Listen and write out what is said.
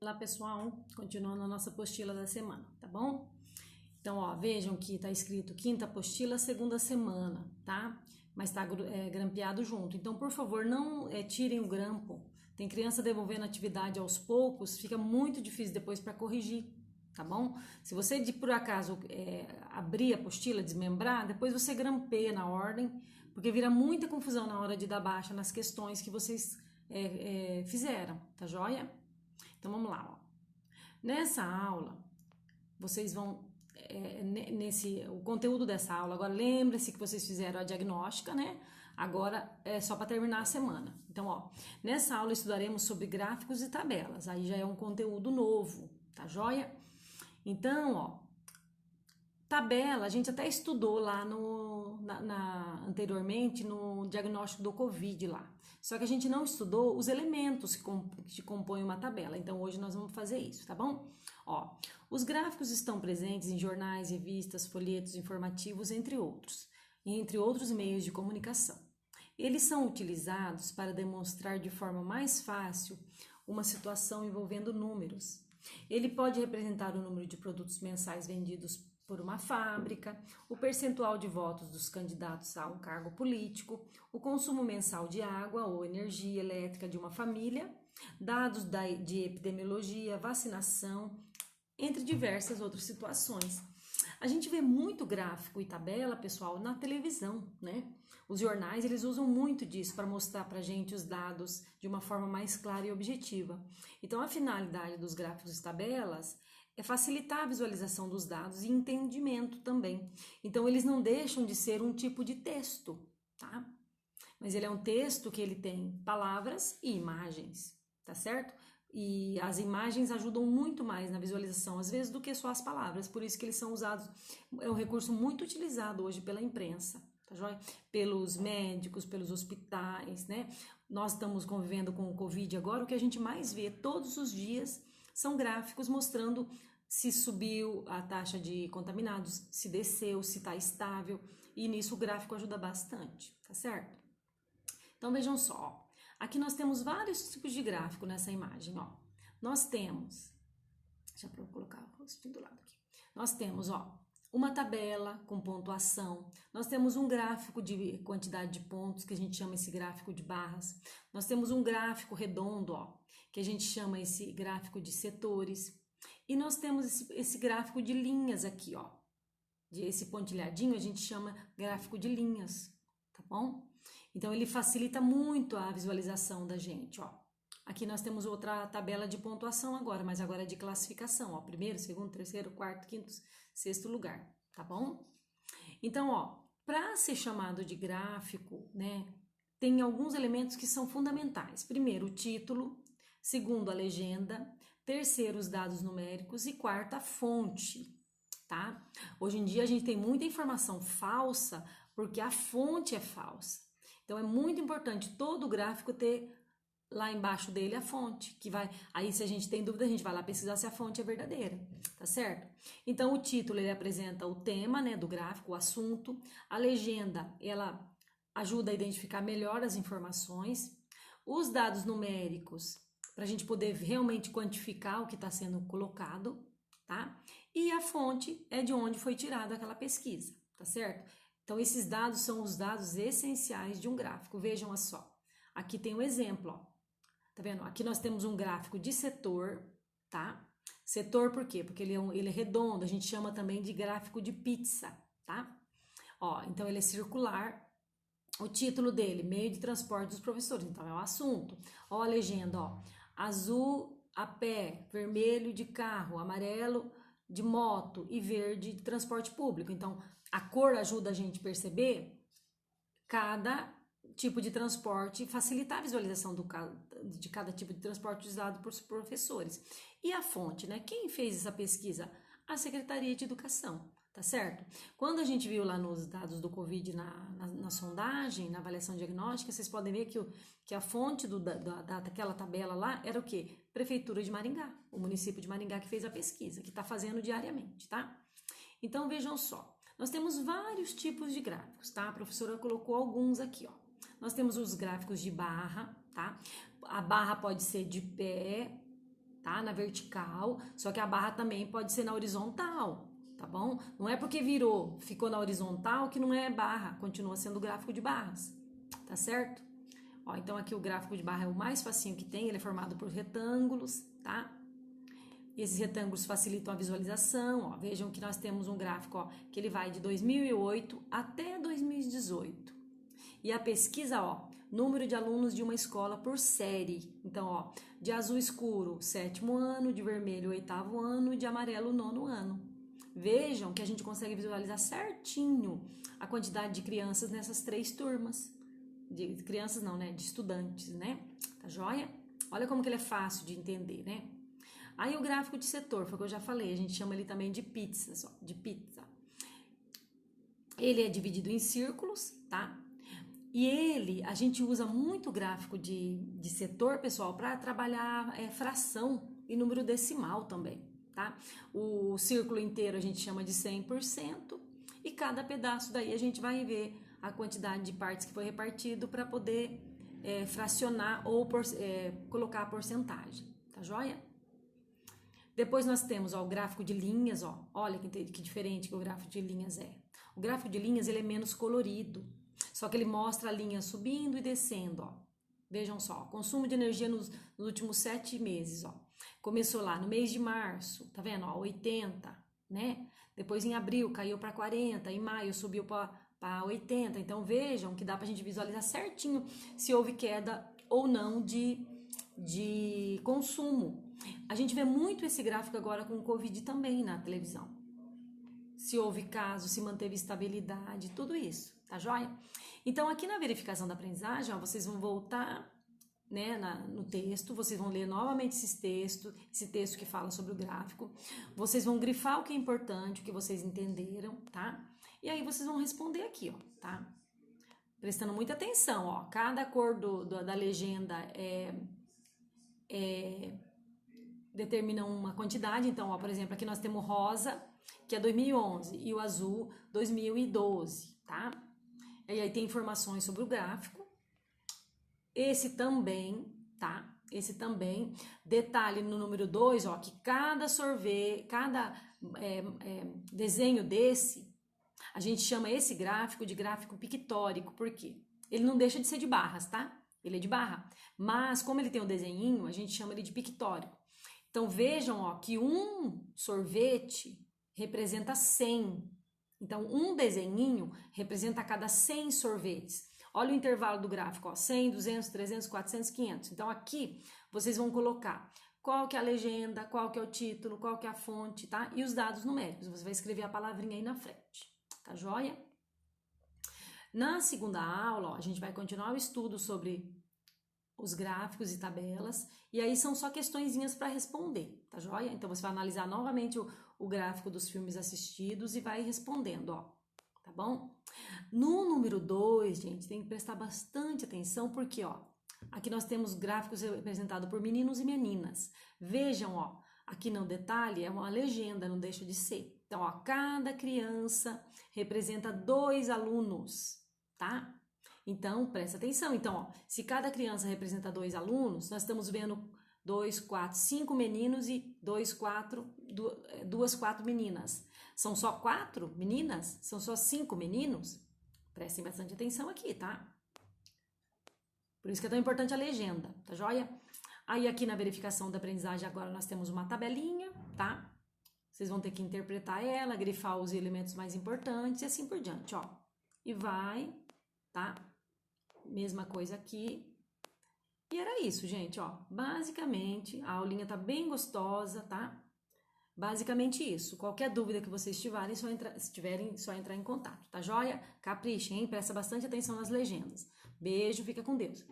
Olá pessoal, continuando a nossa apostila da semana, tá bom? Então, ó, vejam que tá escrito quinta apostila, segunda semana, tá? Mas tá grampeado junto. Então, por favor, não tirem o grampo. Tem criança devolvendo atividade aos poucos, fica muito difícil depois para corrigir, tá bom? Se você por acaso abrir a apostila, desmembrar, depois você grampeia na ordem, porque vira muita confusão na hora de dar baixa nas questões que vocês fizeram, tá joia? Então vamos lá, ó. Nessa aula, vocês vão, o conteúdo dessa aula, agora lembre-se que vocês fizeram a diagnóstica, né? Agora é só para terminar a semana. Então, ó, nessa aula estudaremos sobre gráficos e tabelas, aí já é um conteúdo novo, tá joia? Então, ó, tabela, a gente até estudou lá anteriormente no diagnóstico do Covid lá. Só que a gente não estudou os elementos que compõem uma tabela. Então hoje nós vamos fazer isso, tá bom? Ó, os gráficos estão presentes em jornais, revistas, folhetos informativos, entre outros meios de comunicação. Eles são utilizados para demonstrar de forma mais fácil uma situação envolvendo números. Ele pode representar o número de produtos mensais vendidos por uma fábrica, o percentual de votos dos candidatos a um cargo político, o consumo mensal de água ou energia elétrica de uma família, dados de epidemiologia, vacinação, entre diversas outras situações. A gente vê muito gráfico e tabela, pessoal, na televisão, né? Os jornais, eles usam muito disso para mostrar pra gente os dados de uma forma mais clara e objetiva. Então, a finalidade dos gráficos e tabelas é facilitar a visualização dos dados e entendimento também. Então, eles não deixam de ser um tipo de texto, tá? Mas ele é um texto que ele tem palavras e imagens, tá certo? E as imagens ajudam muito mais na visualização, às vezes, do que só as palavras. Por isso que eles são usados, é um recurso muito utilizado hoje pela imprensa, tá joia? Pelos médicos, pelos hospitais, né? Nós estamos convivendo com o Covid agora, o que a gente mais vê todos os dias são gráficos mostrando se subiu a taxa de contaminados, se desceu, se está estável, e nisso o gráfico ajuda bastante, tá certo? Então vejam só, ó. Aqui nós temos vários tipos de gráfico nessa imagem, ó. Nós temos, deixa eu colocar o rostinho do lado aqui. Nós temos, ó, uma tabela com pontuação. Nós temos um gráfico de quantidade de pontos, que a gente chama esse gráfico de barras. Nós temos um gráfico redondo, ó, que a gente chama esse gráfico de setores. E nós temos esse gráfico de linhas aqui, ó. Esse pontilhadinho a gente chama gráfico de linhas, tá bom? Então, ele facilita muito a visualização da gente, ó. Aqui nós temos outra tabela de pontuação agora, mas agora é de classificação, ó. Primeiro, segundo, terceiro, quarto, quinto, sexto lugar, tá bom? Então, ó, para ser chamado de gráfico, né, tem alguns elementos que são fundamentais. Primeiro, o título. Segundo, a legenda. Terceiro, os dados numéricos. E quarto, a fonte, tá? Hoje em dia a gente tem muita informação falsa porque a fonte é falsa. Então é muito importante todo gráfico ter lá embaixo dele a fonte, que vai, aí se a gente tem dúvida, a gente vai lá pesquisar se a fonte é verdadeira, tá certo? Então o título, ele apresenta o tema, né, do gráfico, o assunto. A legenda, ela ajuda a identificar melhor as informações. Os dados numéricos, para a gente poder realmente quantificar o que está sendo colocado, tá? E a fonte é de onde foi tirada aquela pesquisa, tá certo? Então, esses dados são os dados essenciais de um gráfico. Vejam só. Aqui tem um exemplo, ó. Tá vendo? Aqui nós temos um gráfico de setor, tá? Setor por quê? Porque ele é redondo. A gente chama também de gráfico de pizza, tá? Ó, então, ele é circular. O título dele, meio de transporte dos professores. Então, é o assunto. Ó a legenda, ó. Azul a pé, vermelho de carro, amarelo de moto e verde de transporte público. Então, a cor ajuda a gente a perceber cada tipo de transporte e facilitar a visualização de cada tipo de transporte usado por professores. E a fonte, né? Quem fez essa pesquisa? A Secretaria de Educação, tá certo? Quando a gente viu lá nos dados do Covid na sondagem, na avaliação diagnóstica, vocês podem ver que a fonte daquela tabela lá era o quê? Prefeitura de Maringá, o município de Maringá que fez a pesquisa, que está fazendo diariamente, tá? Então, vejam só. Nós temos vários tipos de gráficos, tá? A professora colocou alguns aqui, ó. Nós temos os gráficos de barra, tá? A barra pode ser de pé, tá? Na vertical, só que a barra também pode ser na horizontal, tá bom? Não é porque virou, ficou na horizontal que não é barra, continua sendo gráfico de barras, tá certo? Ó, então aqui o gráfico de barra é o mais facinho que tem, ele é formado por retângulos, tá? Esses retângulos facilitam a visualização, ó, vejam que nós temos um gráfico, ó, que ele vai de 2008 até 2018. E a pesquisa, ó, número de alunos de uma escola por série. Então, ó, de azul escuro, 7º ano, de vermelho, 8º ano e de amarelo, 9º ano. Vejam que a gente consegue visualizar certinho a quantidade de crianças nessas 3 turmas. De crianças não, né? De estudantes, né? Tá joia? Olha como que ele é fácil de entender, né? Aí o gráfico de setor, foi o que eu já falei, a gente chama ele também de pizzas, ó, de pizza. Ele é dividido em círculos, tá? E a gente usa muito o gráfico de setor, pessoal, para trabalhar fração e número decimal também, tá? O círculo inteiro a gente chama de 100% e cada pedaço daí a gente vai ver a quantidade de partes que foi repartido para poder fracionar ou colocar a porcentagem, tá joia? Depois nós temos, ó, o gráfico de linhas, ó, olha que diferente que o gráfico de linhas é. O gráfico de linhas ele é menos colorido, só que ele mostra a linha subindo e descendo, ó. Vejam só, consumo de energia nos últimos 7 meses, ó. Começou lá no mês de março, tá vendo, ó, 80, né? Depois em abril caiu para 40, em maio subiu para 80. Então vejam que dá pra gente visualizar certinho se houve queda ou não de consumo. A gente vê muito esse gráfico agora com o Covid também na televisão. Se houve caso, se manteve estabilidade, tudo isso, tá joia? Então, aqui na verificação da aprendizagem, ó, vocês vão voltar, né, no texto, vocês vão ler novamente esse texto que fala sobre o gráfico, vocês vão grifar o que é importante, o que vocês entenderam, tá? E aí vocês vão responder aqui, ó, tá? Prestando muita atenção, ó, cada cor da legenda determina uma quantidade, então, ó, por exemplo, aqui nós temos rosa, que é 2011, e o azul, 2012, tá? E aí tem informações sobre o gráfico. Esse também, tá? Esse também. Detalhe no número 2, ó, que cada sorvete, cada desenho desse, a gente chama esse gráfico de gráfico pictórico, por quê? Ele não deixa de ser de barras, tá? Ele é de barra, mas como ele tem um desenhinho, a gente chama ele de pictórico. Então vejam, ó, que um sorvete representa 100. Então um desenhinho representa a cada 100 sorvetes. Olha o intervalo do gráfico, ó, 100, 200, 300, 400, 500. Então aqui vocês vão colocar qual que é a legenda, qual que é o título, qual que é a fonte, tá? E os dados numéricos. Você vai escrever a palavrinha aí na frente, tá joia? Na segunda aula, ó, a gente vai continuar o estudo sobre os gráficos e tabelas, e aí são só questõezinhas para responder, tá joia? Então você vai analisar novamente o gráfico dos filmes assistidos e vai respondendo, ó, tá bom? No número 2, gente, tem que prestar bastante atenção, porque, ó, aqui nós temos gráficos representados por meninos e meninas. Vejam, ó, aqui no detalhe é uma legenda, não deixa de ser. Então, ó, cada criança representa 2 alunos, tá? Então, presta atenção. Então, ó, se cada criança representa 2 alunos, nós estamos vendo 2, 4, 5 meninos e 2, 4, 2, 4 meninas. São só 4 meninas? São só 5 meninos? Prestem bastante atenção aqui, tá? Por isso que é tão importante a legenda, tá joia? Aí aqui na verificação da aprendizagem agora nós temos uma tabelinha, tá? Vocês vão ter que interpretar ela, grifar os elementos mais importantes e assim por diante, ó. E vai, tá? Mesma coisa aqui. E era isso, gente, ó. Basicamente, a aulinha tá bem gostosa, tá? Basicamente isso. Qualquer dúvida que vocês tiverem, só entrar em contato, tá joia? Caprichem, hein? Presta bastante atenção nas legendas. Beijo, fica com Deus.